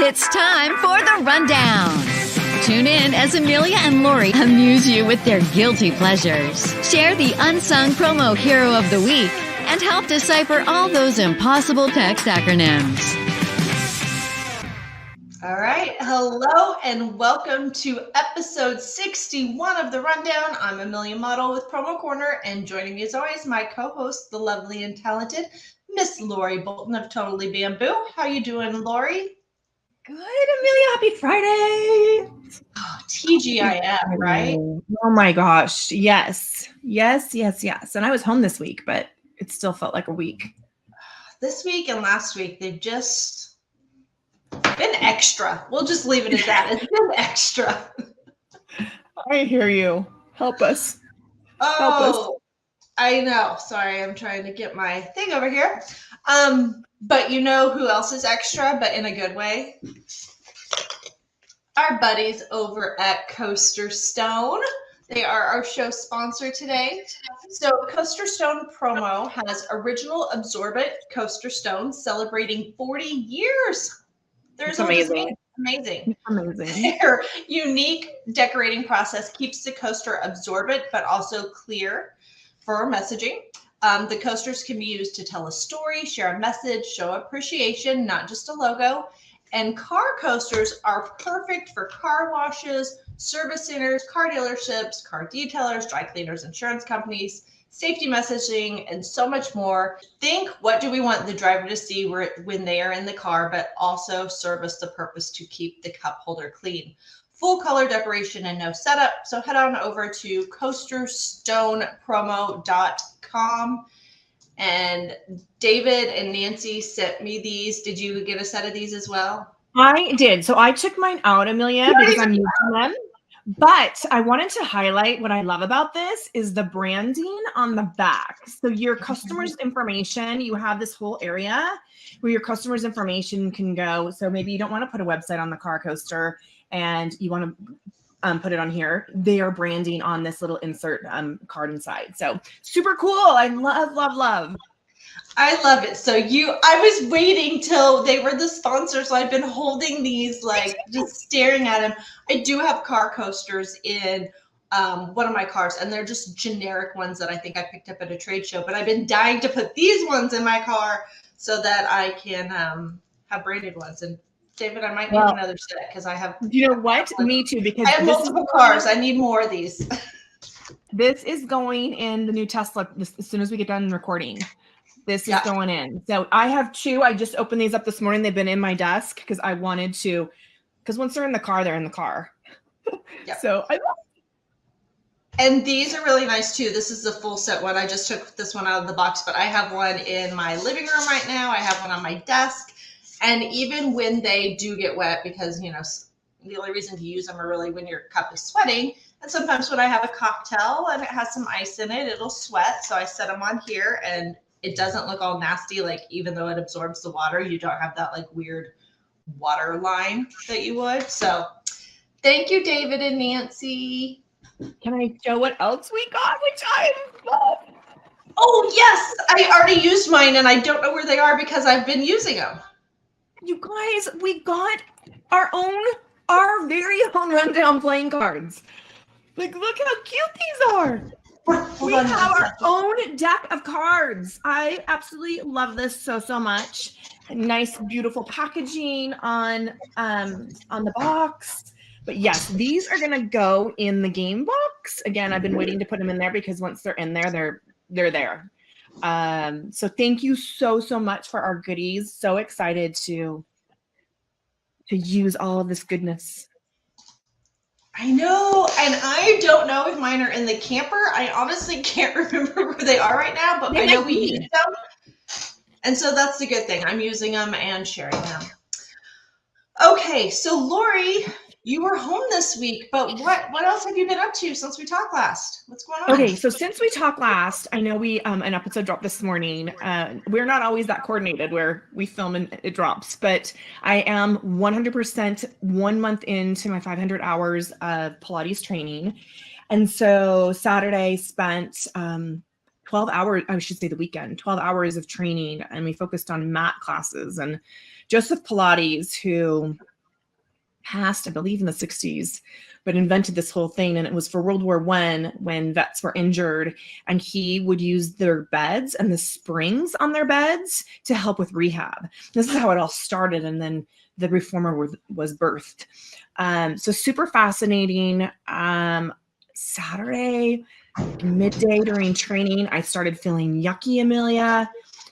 It's time for the rundown. Tune in as Amelia and Lori amuse you with their guilty pleasures, share the unsung promo hero of the week, and help decipher all those impossible text acronyms. All right. Hello and welcome to episode 61 of the rundown. I'm Amelia Madl with Promo Corner, and joining me as always, my co-host, the lovely and talented Miss Lori Bolton of Totally Bamboo. How you doing, Lori? Good, Amelia. Happy Friday. Oh, TGIF, right? Oh my gosh. Yes. And I was home this week, but it still felt like a week. This week and last week, they've just been extra. We'll just leave it at that. It's been extra. I hear you. Help us. Help us. I know. Sorry, I'm trying to get my thing over here. But you know who else is extra, but in a good way? Our buddies over at Coasterstone. They are our show sponsor today. So Coasterstone promo has original absorbent Coasterstone celebrating 40 years. There's amazing. Amazing. Amazing. Their unique decorating process keeps the coaster absorbent, but also clear for messaging. The coasters can be used to tell a story, share a message, show appreciation, not just a logo. And car coasters are perfect for car washes, service centers, car dealerships, car detailers, dry cleaners, insurance companies, safety messaging, and so much more. Think, what do we want the driver to see when they are in the car, but also service the purpose to keep the cup holder clean. Full color decoration and no setup. So head on over to coasterstonepromo.com. And David and Nancy sent me these. Did you get a set of these as well? I did. So I took mine out, Amelia, because I'm using them. But I wanted to highlight what I love about this is the branding on the back. So your customer's information, you have this whole area where your customer's information can go. So maybe you don't want to put a website on the car coaster and you want to put it on here. They are branding on this little insert card inside. So super cool. I love. I love it. So I was waiting till they were the sponsors. So I've been holding these, like just staring at them. I do have car coasters in one of my cars, and they're just generic ones that I think I picked up at a trade show. But I've been dying to put these ones in my car so that I can have branded ones. And David, I might need another set because I have. You know what? Me too. Because I have multiple cars. I need more of these. This is going in the new Tesla as soon as we get done recording. This is going in. So I have two. I just opened these up this morning. They've been in my desk because I wanted to. Because once they're in the car, they're in the car. Yep. So I love. And these are really nice too. This is the full set one. I just took this one out of the box, but I have one in my living room right now. I have one on my desk. And even when they do get wet, because, you know, the only reason to use them are really when your cup is sweating. And sometimes when I have a cocktail and it has some ice in it, it'll sweat. So I set them on here and it doesn't look all nasty. Like, even though it absorbs the water, you don't have that like weird water line that you would. So thank you, David and Nancy. Can I show what else we got, which I love? Oh, yes. I already used mine and I don't know where they are because I've been using them. You guys, we got our very own rundown playing cards. Like, look how cute these are. We have our own deck of cards. I absolutely love this so much. Nice, beautiful packaging on the box. But yes, these are gonna go in the game box. Again, I've been waiting to put them in there because once they're in there, they're there. So thank you so much for our goodies. So excited to use all of this goodness. I know, and I don't know if mine are in the camper. I honestly can't remember where they are right now, but I know we use them. And so that's the good thing. I'm using them and sharing them. Okay, so Lori, you were home this week, but what else have you been up to since we talked last? What's going on? Okay, so since we talked last, I know we an episode dropped this morning. We're not always that coordinated where we film and it drops, but I am 100% 1 month into my 500 hours of Pilates training. And so Saturday spent 12 hours, I should say the weekend, 12 hours of training. And we focused on mat classes. And Joseph Pilates, who passed, I believe, in the 60s, but invented this whole thing. And it was for World War I when vets were injured, and he would use their beds and the springs on their beds to help with rehab. This is how it all started. And then the reformer was birthed. So super fascinating. Saturday, midday during training, I started feeling yucky, Amelia.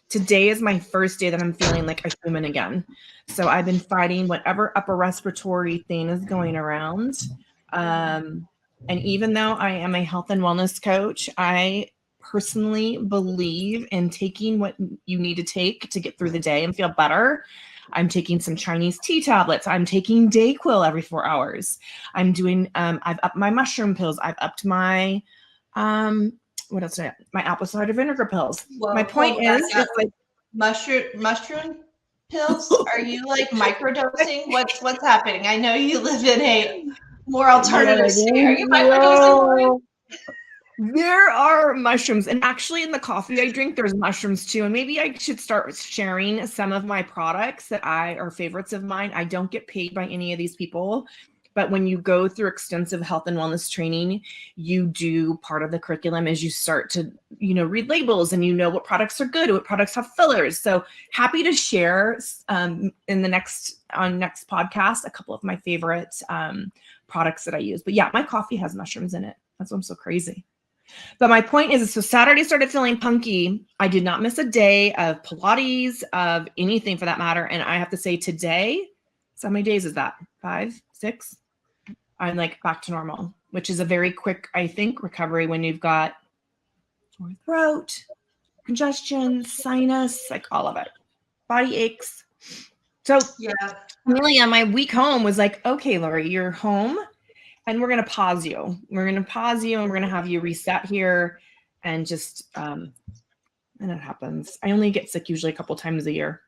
Today is my first day that I'm feeling like a human again. So I've been fighting whatever upper respiratory thing is going around. And even though I am a health and wellness coach, I personally believe in taking what you need to take to get through the day and feel better. I'm taking some Chinese tea tablets. I'm taking Dayquil every 4 hours. I'm doing, I've upped my mushroom pills. I've upped my, what else did I have? My apple cider vinegar pills. Well, my point is, it's like mushroom pills. Are you like microdosing? What's happening? I know you live in a more alternative state. Are you microdosing? There are mushrooms, and actually in the coffee I drink, there's mushrooms too. And maybe I should start sharing some of my products that are favorites of mine. I don't get paid by any of these people, but when you go through extensive health and wellness training, you do part of the curriculum is you start to, read labels and what products are good, what products have fillers. So happy to share in the next podcast a couple of my favorite products that I use. But yeah, my coffee has mushrooms in it. That's why I'm so crazy. But my point is, so Saturday started feeling punky. I did not miss a day of Pilates, of anything for that matter. And I have to say today, so how many days is that? 5, 6? I'm like back to normal, which is a very quick, I think, recovery when you've got sore throat, congestion, sinus, like all of it, body aches. So yeah, Amelia, my week home was like, okay, Lori, you're home. And we're going to pause you. We're going to pause you and we're going to have you reset here and just, and it happens. I only get sick usually a couple times a year.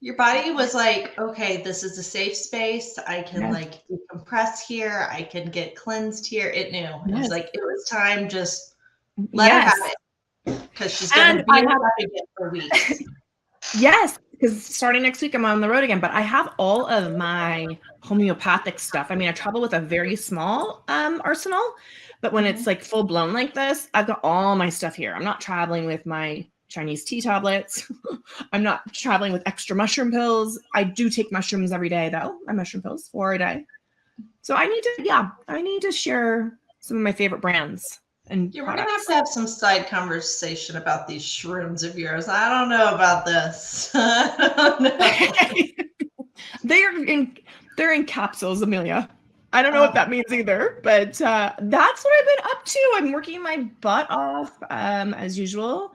Your body was like, okay, this is a safe space. I can like decompress here. I can get cleansed here. It knew. It was like, it was time. Just let her have it. Because she's going to be again for weeks. Yes. Because starting next week, I'm on the road again, but I have all of my homeopathic stuff. I mean, I travel with a very small arsenal, but when it's like full blown like this, I've got all my stuff here. I'm not traveling with my Chinese tea tablets. I'm not traveling with extra mushroom pills. I do take mushrooms every day though. My mushroom pills 4 a day. So I need to share some of my favorite brands. And we're gonna have some side conversation about these shrooms of yours. I don't know about this. I don't know. They're in capsules, Amelia. I don't know what that means either, but that's what I've been up to. I'm working my butt off as usual.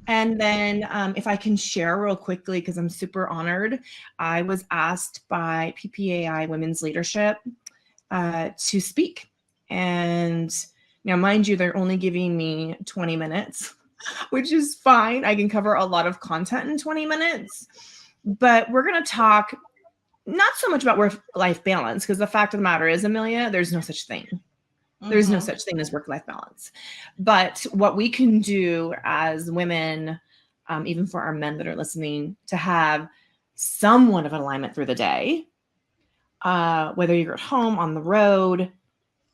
And then if I can share real quickly, because I'm super honored, I was asked by PPAI Women's Leadership to speak. And now, mind you, they're only giving me 20 minutes, which is fine. I can cover a lot of content in 20 minutes. But we're going to talk not so much about work-life balance, because the fact of the matter is, Amelia, there's no such thing. There's no such thing as work-life balance. But what we can do as women, even for our men that are listening, to have somewhat of an alignment through the day, whether you're at home, on the road,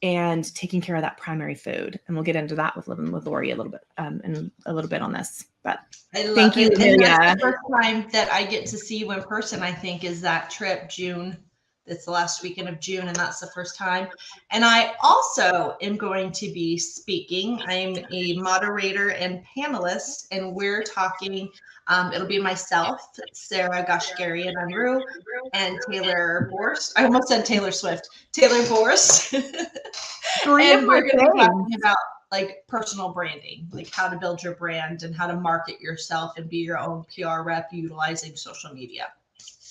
and taking care of that primary food. And we'll get into that with Living with Lori a little bit, and a little bit on this. But thank you, Amelia. That's the first time that I get to see you in person, I think, is that trip, June. It's the last weekend of June, and that's the first time. And I also am going to be speaking. I'm a moderator and panelist, and we're talking. It'll be myself, Sarah Gashgarian Unruh, and Taylor Borst. I almost said Taylor Swift. Taylor Borst. And we're going to be talking about like personal branding, like how to build your brand and how to market yourself and be your own PR rep utilizing social media.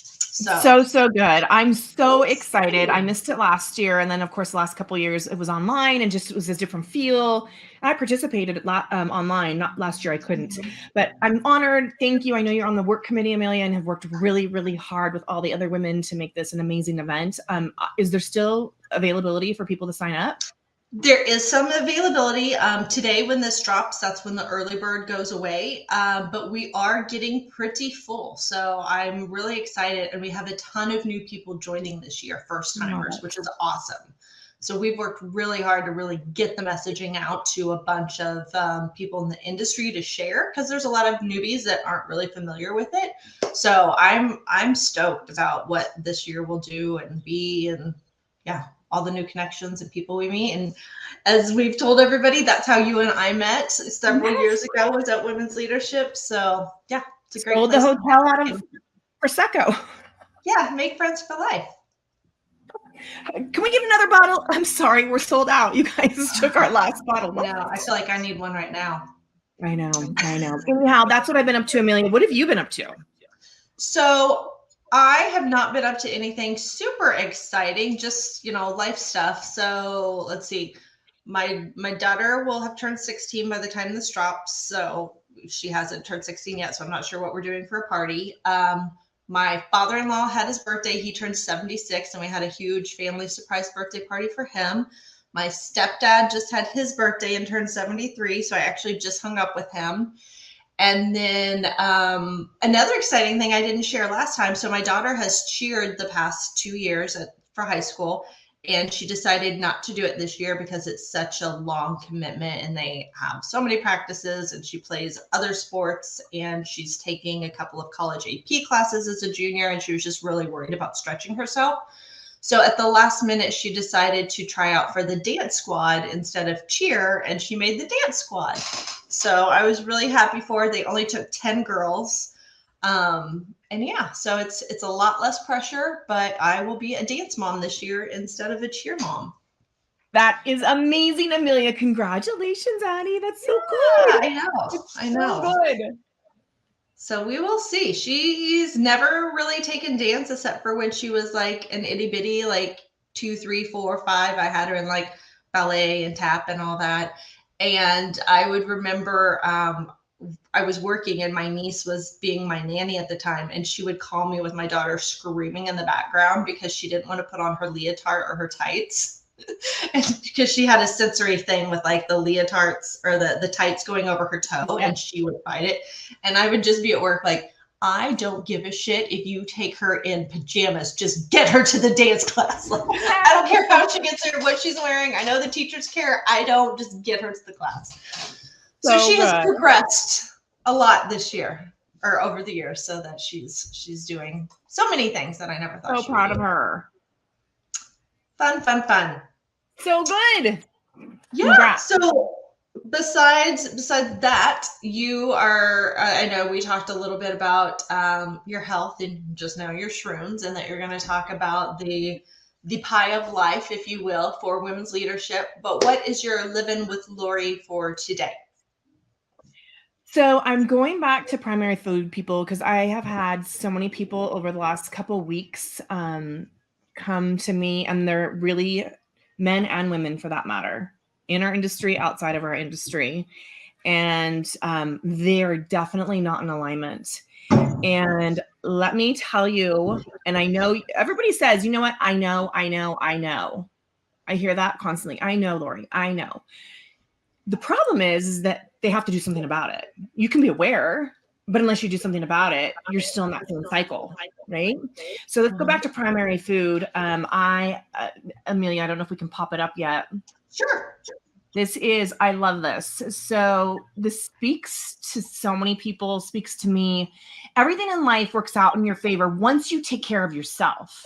So good. I'm so excited. I missed it last year. And then of course, the last couple of years it was online and just, it was a different feel. I participated online, not last year. I couldn't, but I'm honored. Thank you. I know you're on the work committee, Amelia, and have worked really, really hard with all the other women to make this an amazing event. Is there still availability for people to sign up? There is some availability today when this drops. That's when the early bird goes away. But we are getting pretty full. So I'm really excited. And we have a ton of new people joining this year, first timers, which is awesome. So we've worked really hard to really get the messaging out to a bunch of people in the industry to share, because there's a lot of newbies that aren't really familiar with it. So I'm stoked about what this year will do and be, and yeah, all the new connections and people we meet. And as we've told everybody, that's how you and I met several years ago, was at Women's Leadership. So yeah, it's a great Sold place. the hotel out of Prosecco. Yeah, make friends for life. Can we get another bottle? I'm sorry, we're sold out. You guys took our last bottle. No, I feel like I need one right now. I know. Anyhow, that's what I've been up to, Amelia. What have you been up to? So I have not been up to anything super exciting, just, life stuff. So let's see. My daughter will have turned 16 by the time this drops. So she hasn't turned 16 yet. So I'm not sure what we're doing for a party. My father-in-law had his birthday. He turned 76, and we had a huge family surprise birthday party for him. My stepdad just had his birthday and turned 73. So I actually just hung up with him. And then another exciting thing I didn't share last time. So my daughter has cheered the past 2 years for high school, and she decided not to do it this year because it's such a long commitment and they have so many practices, and she plays other sports, and she's taking a couple of college AP classes as a junior, and she was just really worried about stretching herself. So at the last minute, she decided to try out for the dance squad instead of cheer, and she made the dance squad. So I was really happy for her. They only took 10 girls. And yeah, so it's a lot less pressure, but I will be a dance mom this year instead of a cheer mom. That is amazing, Amelia. Congratulations, Addie. That's so Yeah, good. I know. So good. So we will see. She's never really taken dance except for when she was like an itty bitty, like 2, 3, 4, 5. I had her in like ballet and tap and all that. And I would remember I was working, and my niece was being my nanny at the time, and she would call me with my daughter screaming in the background because she didn't want to put on her leotard or her tights. And because she had a sensory thing with like the leotards or the tights going over her toe, and she would fight it. And I would just be at work like, I don't give a shit if you take her in pajamas, just get her to the dance class. Like, I don't care how she gets there, what she's wearing. I know the teachers care. I don't, just get her to the class. So she has progressed a lot this year, or over the years, so that she's doing so many things that I never thought. So proud of her. Fun. So good. Yeah. Congrats. So besides that, you are, I know we talked a little bit about your health and just now your shrooms, and that you're going to talk about the pie of life, if you will, for women's leadership. But what is your Living with Lori for today? So I'm going back to primary food people, because I have had so many people over the last couple of weeks come to me, and they're really men and women for that matter, in our industry, outside of our industry. And they're definitely not in alignment. And let me tell you, and I know everybody says, you know what? I know. I hear that constantly. I know, Lori, I know. The problem is that they have to do something about it. You can be aware, but unless you do something about it, you're still in that same cycle, right? So let's go back to primary food. Amelia, I don't know if we can pop it up yet. Sure. I love this. So this speaks to so many people, speaks to me. Everything in life works out in your favor once you take care of yourself.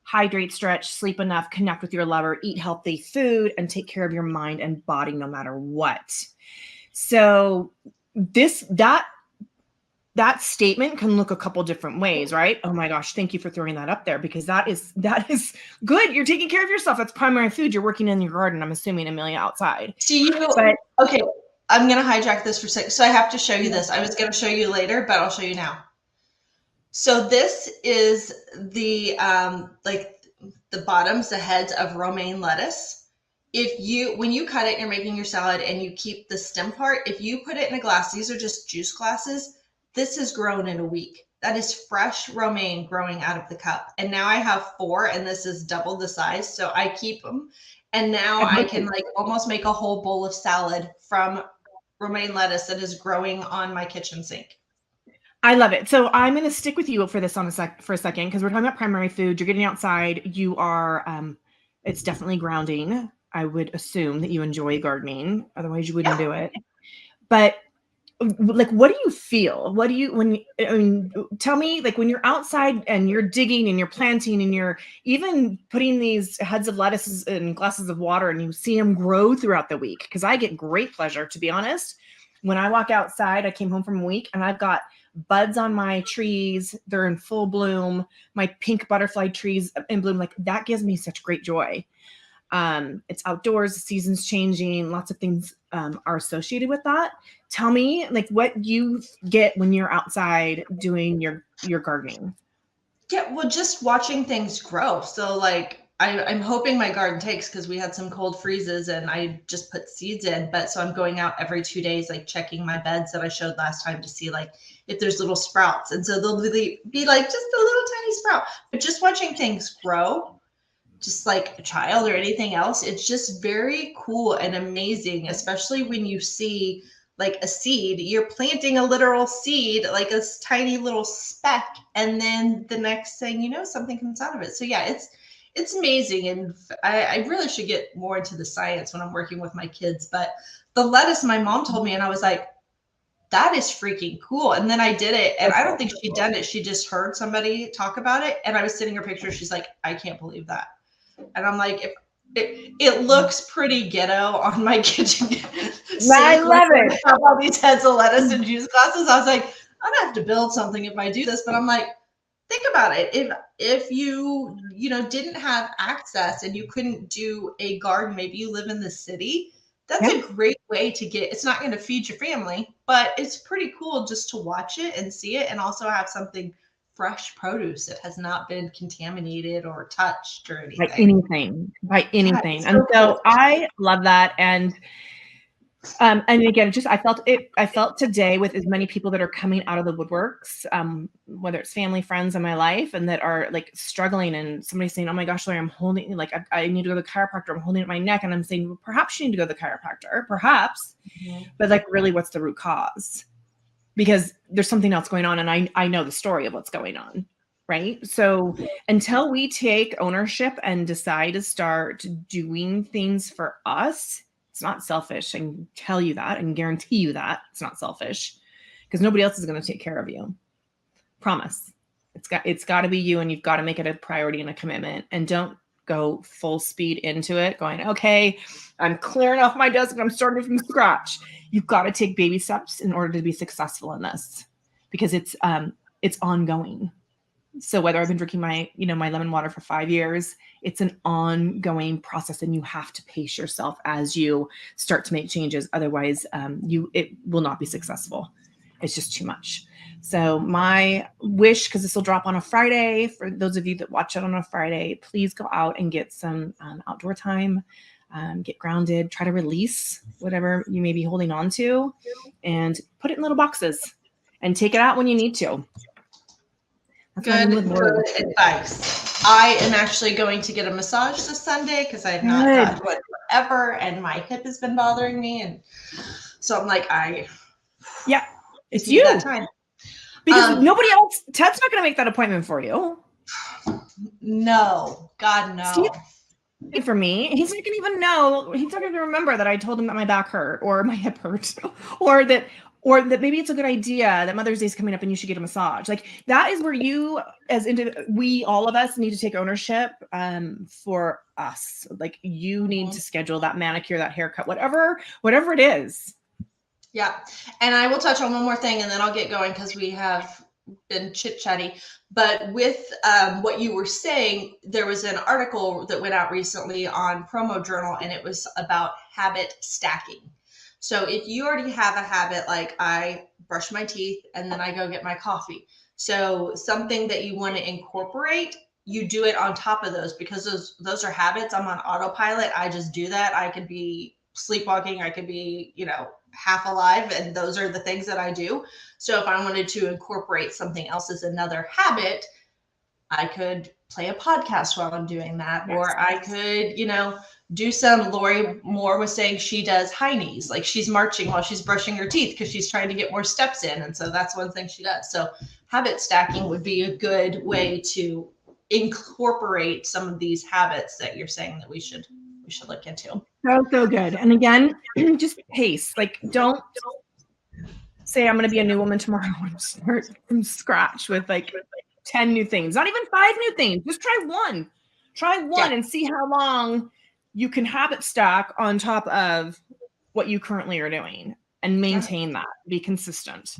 Hydrate, stretch, sleep enough, connect with your lover, eat healthy food, and take care of your mind and body no matter what. So that statement can look a couple different ways, right? Oh my gosh, thank you for throwing that up there, because that is good. You're taking care of yourself. That's primary food. You're working in your garden, I'm assuming, Amelia, outside. Okay, I'm going to hijack this for a second. So I have to show you this. I was going to show you later, but I'll show you now. So this is the the bottoms, the heads of romaine lettuce. When you cut it, you're making your salad and you keep the stem part. If you put it in a glass, these are just juice glasses. This is grown in a week. That is fresh romaine growing out of the cup. And now I have 4, and this is double the size. So I keep them, And now I can like almost make a whole bowl of salad from romaine lettuce that is growing on my kitchen sink. I love it. So I'm going to stick with you for this for a second, because we're talking about primary food. You're getting outside. You are, it's definitely grounding. I would assume that you enjoy gardening. Otherwise you wouldn't do it. But like, what do you feel? What do you, tell me, like, when you're outside and you're digging and you're planting and you're even putting these heads of lettuces in glasses of water and you see them grow throughout the week. Cause I get great pleasure, to be honest. When I walk outside, I came home from a week and I've got buds on my trees. They're in full bloom. My pink butterfly trees in bloom. Like, that gives me such great joy. It's outdoors, the season's changing, lots of things are associated with that. Tell me, like, what you get when you're outside doing your gardening. Yeah, well, just watching things grow. So like I'm hoping my garden takes, because we had some cold freezes and I just put seeds in. But so I'm going out every 2 days, like checking my beds that I showed last time to see like if there's little sprouts. And so they'll really be like just a little tiny sprout. But just watching things grow, just like a child or anything else, it's just very cool and amazing, especially when you see like a seed, you're planting a literal seed, like a tiny little speck, and then the next thing you know, something comes out of it. So yeah, it's amazing. And I really should get more into the science when I'm working with my kids. But the lettuce, my mom told me, and I was like, that is freaking cool. And then I did it, and I don't think she'd done it. She just heard somebody talk about it, and I was sending her pictures. She's like, I can't believe that. And I'm like, if it looks pretty ghetto on my kitchen. I love it. All these heads of lettuce and juice glasses. I was like, I'm gonna have to build something if I do this. But I'm like, think about it. If you didn't have access and you couldn't do a garden, maybe you live in the city. That's a great way to get. It's not going to feed your family, but it's pretty cool just to watch it and see it, and also have something fresh produce that has not been contaminated or touched or anything. By anything. Yeah, And so cool. I love that. And again, I felt today with as many people that are coming out of the woodworks, whether it's family, friends in my life, and that are like struggling, and somebody saying, oh my gosh, Lori, I'm holding, like, I need to go to the chiropractor. I'm holding up my neck. And I'm saying, well, perhaps you need to go to the chiropractor, perhaps, but like, really, what's the root cause? Because there's something else going on. And I know the story of what's going on. Right. So until we take ownership and decide to start doing things for us, it's not selfish. I can tell you that and guarantee you that it's not selfish, because nobody else is going to take care of you. Promise. It's got to be you, and you've got to make it a priority and a commitment, and don't go full speed into it going, okay, I'm clearing off my desk and I'm starting from scratch. You've got to take baby steps in order to be successful in this, because it's ongoing. So whether I've been drinking my lemon water for 5 years, it's an ongoing process, and you have to pace yourself as you start to make changes. Otherwise, it will not be successful. It's just too much. So my wish, because this will drop on a Friday, for those of you that watch it on a Friday, please go out and get some outdoor time, get grounded, try to release whatever you may be holding on to, and put it in little boxes and take it out when you need to. Good advice. I am actually going to get a massage this Sunday, because I have not gotten one forever, and my hip has been bothering me, and so I'm like, it's you. That time. Because nobody else, Ted's not going to make that appointment for you. No, God, no. For me, he's not going to even know. He's not going to remember that I told him that my back hurt or my hip hurt, or that maybe it's a good idea that Mother's Day is coming up and you should get a massage. Like, that is where you, all of us need to take ownership for us. Like, you need to schedule that manicure, that haircut, whatever it is. Yeah. And I will touch on one more thing, and then I'll get going, because we have been chit-chatty. But with what you were saying, there was an article that went out recently on Promo Journal, and it was about habit stacking. So if you already have a habit, like I brush my teeth and then I go get my coffee. So something that you want to incorporate, you do it on top of those, because those are habits. I'm on autopilot. I just do that. I could be sleepwalking. I could be, half alive. And those are the things that I do. So if I wanted to incorporate something else as another habit, I could play a podcast while I'm doing that, Yes. or I could, do some. Lori Moore was saying she does high knees, like she's marching while she's brushing her teeth because she's trying to get more steps in. And so that's one thing she does. So habit stacking would be a good way to incorporate some of these habits that you're saying that we should look into. So good. And again, just pace. Like, don't say I'm going to be a new woman tomorrow and start from scratch with like 10 new things, not even 5 new things. Just try one and see how long you can habit stack on top of what you currently are doing and maintain that, be consistent.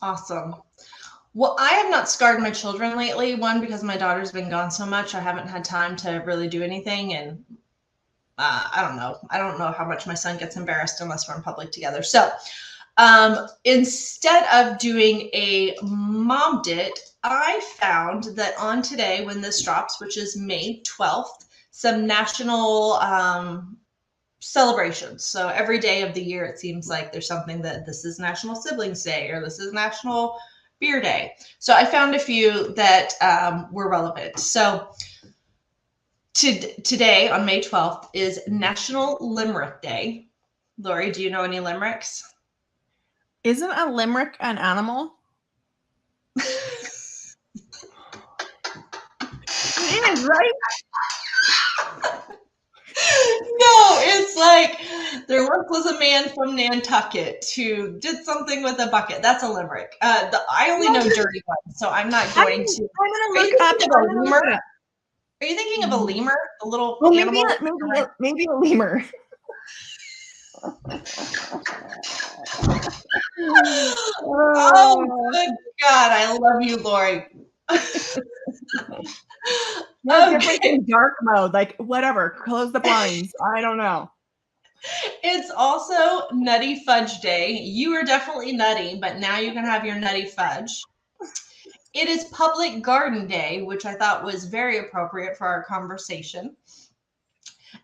Awesome. Well, I have not scarred my children lately. One, because my daughter's been gone so much, I haven't had time to really do anything. And I don't know how much my son gets embarrassed unless we're in public together. So instead of doing a mommed it, I found that on today, when this drops, which is May 12th, some national celebrations. So every day of the year, it seems like there's something that this is National Siblings Day, or this is National Beer Day. So I found a few that were relevant. So today on May 12th is National Limerick Day. Lori, do you know any limericks? Isn't a limerick an animal? It is, right? No, it's like there once was a man from Nantucket who did something with a bucket. That's a limerick. I only know dirty ones, so I'm not going to. I'm going to look up a lemur. Are you thinking of a lemur? A little animal? Maybe a lemur. Oh, good God. I love you, Lori. Different in dark mode, like whatever, close the blinds. I don't know. It's also Nutty Fudge Day. You are definitely nutty, but now you can have your nutty fudge. It is Public Garden Day, which I thought was very appropriate for our conversation.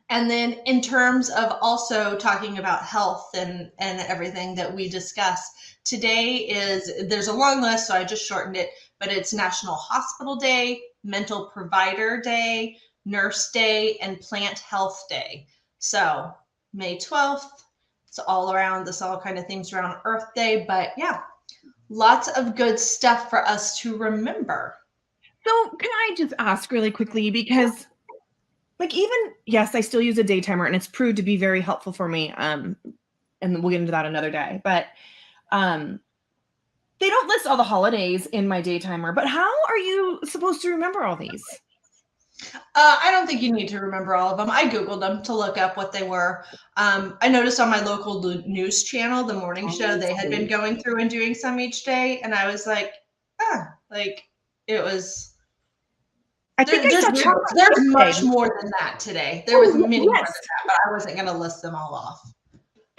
And then in terms of also talking about health and everything that we discuss, there's a long list, so I just shortened it, but it's National Hospital Day, Mental Provider Day, Nurse Day, and Plant Health Day. So May 12th, it's all around this, all kind of things around Earth Day, but yeah, lots of good stuff for us to remember. So can I just ask really quickly, because yes, I still use a day timer and it's proved to be very helpful for me. And we'll get into that another day, but they don't list all the holidays in my day timer, but how are you supposed to remember all these? I don't think you need to remember all of them. I Googled them to look up what they were. I noticed on my local news channel, the morning show, they had been going through and doing some each day. And I was like, it was. I think there's much more than that today. There was many more than that, but I wasn't going to list them all off.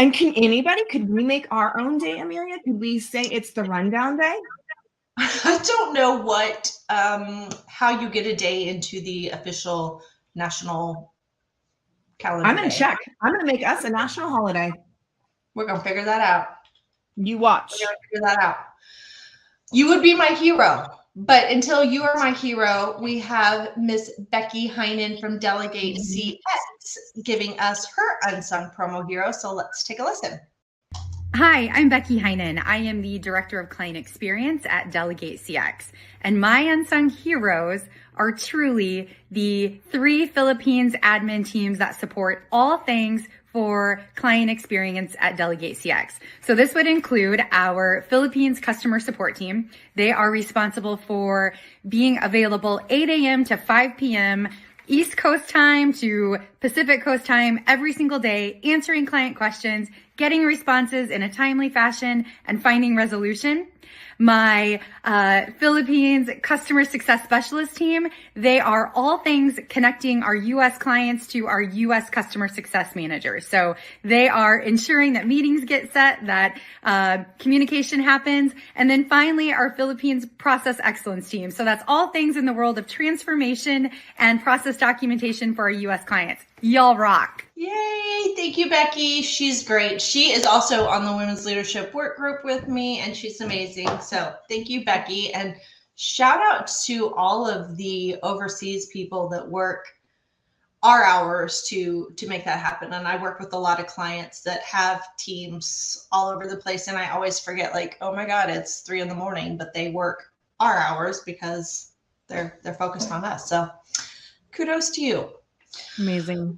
And could we make our own day, Amelia? Could we say it's the rundown day? I don't know how you get a day into the official national calendar. I'm going to check. I'm going to make us a national holiday. We're going to figure that out. You watch. We're going to figure that out. You would be my hero. But until you are my hero, we have Miss Becky Heinen from Delegate CX giving us her unsung promo hero. So let's take a listen. Hi, I'm Becky Heinen. I am the Director of Client Experience at Delegate CX. And my unsung heroes are truly the 3 Philippines admin teams that support all things for client experience at Delegate CX. So this would include our Philippines customer support team. They are responsible for being available 8 a.m. to 5 p.m. East Coast time to Pacific Coast time every single day, answering client questions, getting responses in a timely fashion, and finding resolution. My Philippines customer success specialist team, they are all things connecting our U.S. clients to our U.S. customer success managers. So they are ensuring that meetings get set, that communication happens. And then finally, our Philippines process excellence team. So that's all things in the world of transformation and process documentation for our U.S. clients. Y'all rock. Yay. Thank you, Becky. She's great. She is also on the Women's Leadership Work Group with me, and she's amazing. So thank you, Becky. And shout out to all of the overseas people that work our hours to make that happen. And I work with a lot of clients that have teams all over the place, and I always forget, like, oh my God, it's 3 a.m, but they work our hours because they're focused on us. So kudos to you. Amazing.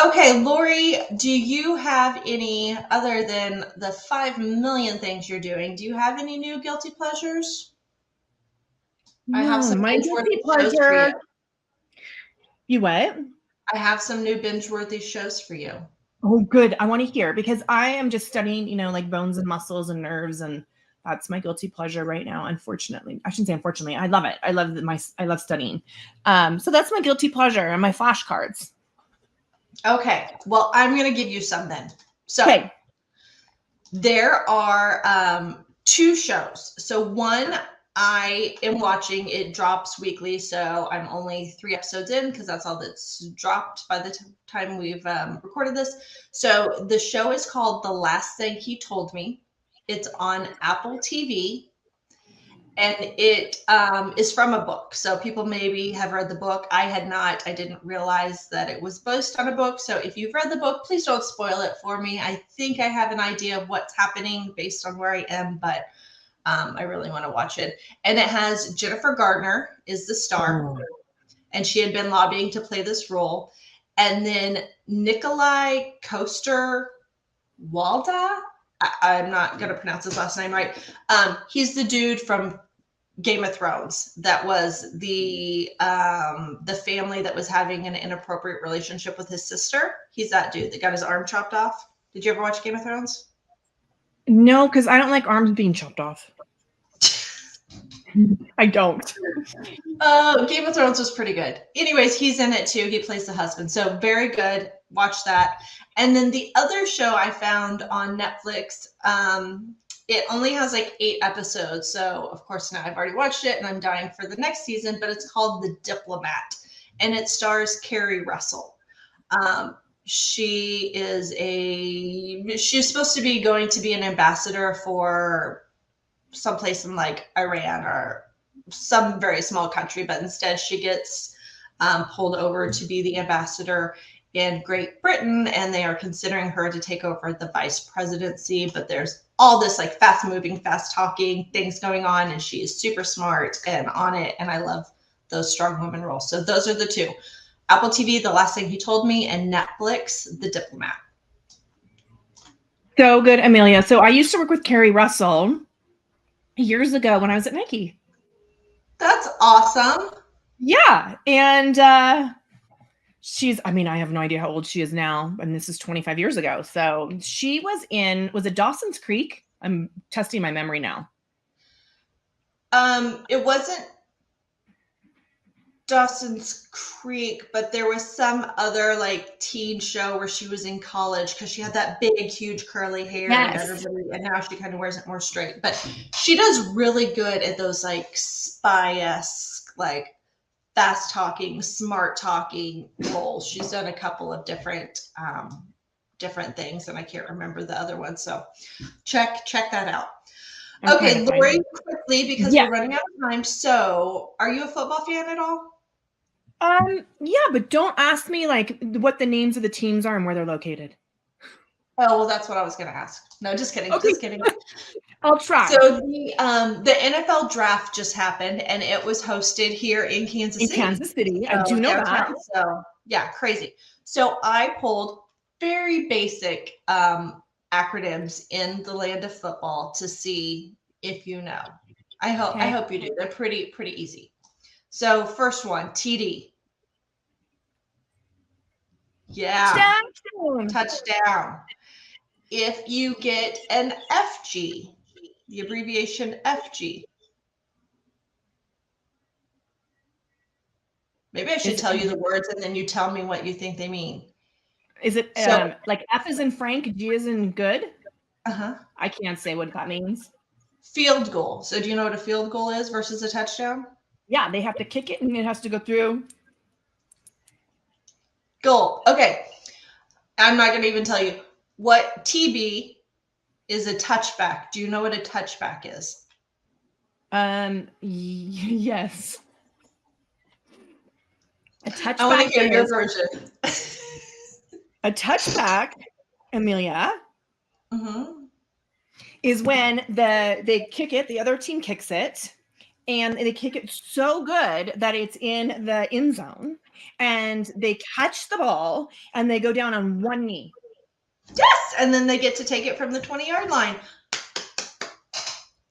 Okay, Lori, do you have any, other than the 5 million things you're doing, do you have any new guilty pleasures? I have some my binge-worthy guilty shows for pleasure. you. You what? I have some new binge-worthy shows for you. Oh, good. I want to hear, because I am just studying, like bones and muscles and nerves, and that's my guilty pleasure right now. Unfortunately, I shouldn't say unfortunately. I love it. I love studying. So that's my guilty pleasure and my flashcards. Okay, well, I'm going to give you some then. So Okay. there are 2 shows. So one I am watching, it drops weekly. So I'm only 3 episodes in because that's all that's dropped by the time we've recorded this. So the show is called The Last Thing He Told Me. It's on Apple TV. And it is from a book. So people maybe have read the book. I had not. I didn't realize that it was based on a book. So if you've read the book, please don't spoil it for me. I think I have an idea of what's happening based on where I am, but I really want to watch it. And it has Jennifer Gardner is the star. Oh. And she had been lobbying to play this role. And then Nikolai Coaster-Waldau. I'm not going to pronounce his last name right. He's the dude from Game of Thrones that was the family that was having an inappropriate relationship with his sister. He's that dude that got his arm chopped off. Did you ever watch Game of Thrones? No, because I don't like arms being chopped off. I don't. Game of Thrones was pretty good. Anyways, he's in it too. He plays the husband. So very good. Watch that. And then the other show I found on Netflix, it only has like 8 episodes. So of course now I've already watched it and I'm dying for the next season, but it's called The Diplomat and it stars Carrie Russell. She's supposed to be going to be an ambassador for someplace in like Iran or some very small country, but instead she gets pulled over to be the ambassador in Great Britain, and they are considering her to take over the vice presidency. But there's all this like fast moving, fast talking things going on, and she is super smart and on it. And I love those strong women roles. So those are the 2: Apple TV, The Last Thing He Told Me, and Netflix, The Diplomat. So good, Amelia. So I used to work with Carrie Russell years ago when I was at Nike. That's awesome. Yeah. And I have no idea how old she is now. And this is 25 years ago. So she was it Dawson's Creek? I'm testing my memory now. It wasn't Dawson's Creek, but there was some other like teen show where she was in college because she had that big, huge curly hair. Yes. And now she kind of wears it more straight. But she does really good at those like spy-esque, like fast talking, smart talking roles. She's done a couple of different things, and I can't remember the other one. So check that out. Okay, Lori, quickly, because we're running out of time. So are you a football fan at all? Yeah, but don't ask me like what the names of the teams are and where they're located. Oh, well, that's what I was going to ask. No, just kidding. Okay. Just kidding. I'll try. So the NFL draft just happened, and it was hosted here in Kansas City. Kansas City, I do know that. So yeah, crazy. So I pulled very basic acronyms in the land of football to see if you know. I hope you do. They're pretty easy. So first one, TD. Yeah. Touchdown. If you get an FG, the abbreviation FG. Maybe I should tell you the words and then you tell me what you think they mean. Is it like F as in Frank, G as in good? Uh-huh. I can't say what that means. Field goal. So do you know what a field goal is versus a touchdown? Yeah, they have to kick it and it has to go through. Goal. Okay. I'm not going to even tell you. What TB is a touchback. Do you know what a touchback is? Yes. A touchback. I want to hear your version. A touchback, Amelia, is when they kick it, the other team kicks it, and they kick it so good that it's in the end zone, and they catch the ball and they go down on one knee. Yes, and then they get to take it from the 20-yard line.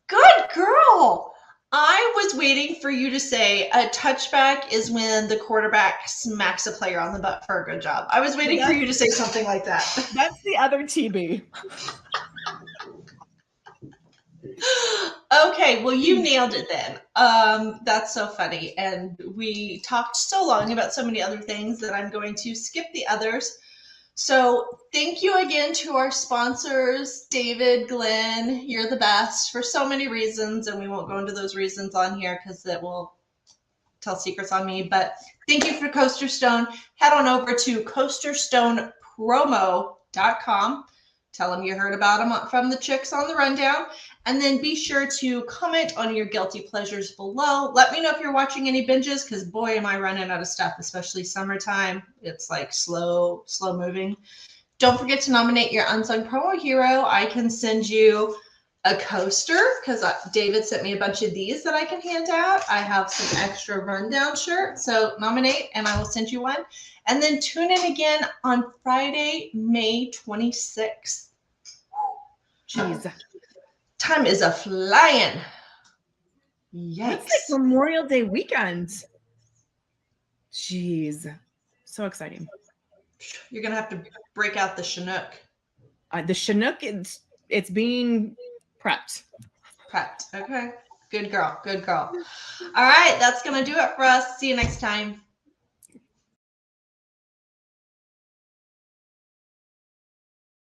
Good girl. I was waiting for you to say a touchback is when the quarterback smacks a player on the butt for a good job. I was waiting for you to say something like that. That's the other TB. Okay, well, you nailed it then. That's so funny. And we talked so long about so many other things that I'm going to skip the others. So thank you again to our sponsors, David, Glenn. You're the best for so many reasons, and we won't go into those reasons on here because it will tell secrets on me. But thank you for Coasterstone. Head on over to coasterstonepromo.com. Tell them you heard about them from the chicks on the rundown. And then be sure to comment on your guilty pleasures below. Let me know if you're watching any binges, because boy, am I running out of stuff, especially summertime. It's like slow moving. Don't forget to nominate your unsung promo hero. I can send you a coaster because David sent me a bunch of these that I can hand out. I have some extra rundown shirts. So nominate and I will send you one. And then tune in again on Friday, May 26th. Jeez. Time is a flying. Yikes. That's like Memorial Day weekend. Jeez. So exciting. You're going to have to break out the Chinook. The Chinook, it's being prepped. Okay. Good girl. All right. That's going to do it for us. See you next time.